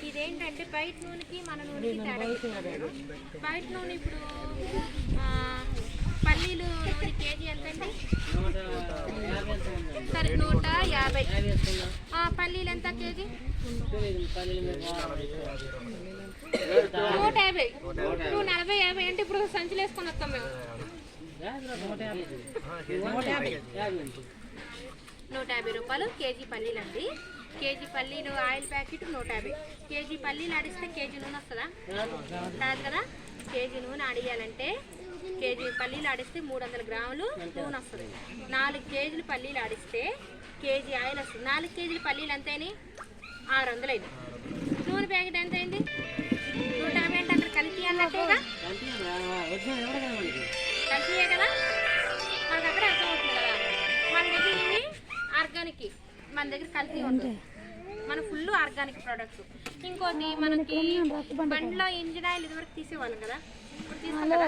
ఇదేంటంటే బయట నూనెకి మన నూనెకి తేడా. బయట నూనె ఇప్పుడు పల్లీలు నూనె కేజీ ఎంతండి? సరే 150. పల్లీలు ఎంత కేజీ? 150. నువ్వు 40, 50 అంటే ఇప్పుడు సంచులు వేసుకొని వస్తాం మేము. 150 రూపాయలు కేజీ పల్లీలు అండి. కేజీ పల్లీలు ఆయిల్ ప్యాకెట్ 150. కేజీ పల్లీలు ఆడిస్తే కేజీ నూనె వస్తుందా? కాదు కదా. కేజీ నూనె ఆడియాలంటే కేజీ పల్లీలు ఆడిస్తే 300 గ్రాములు నూనె వస్తుంది. 4 కేజీలు పల్లీలు ఆడిస్తే కేజీ ఆయిల్ వస్తుంది. 4 కేజీల పల్లీలు ఎంతైనాయి? 600 అయింది. నూనె ప్యాకెట్ ఎంత అయింది? 150. అంటే అక్కడ కలిపి అన్నట్టేగా, కలిపియే కదా. మనకు అక్కడ అర్థమవుతుంది కదా. మన దగ్గర ఇవి ఆర్గానిక్, మన దగ్గర కల్తీ ఉంటుంది. మన ఫుల్ ఆర్గానిక్ ప్రొడక్ట్స్. ఇంకోటి మనకి బండిలో ఇంజిన్ ఆయిల్ ఇదివరకు తీసేవాళ్ళం కదా, ఇప్పుడు తీసుకుంటారా?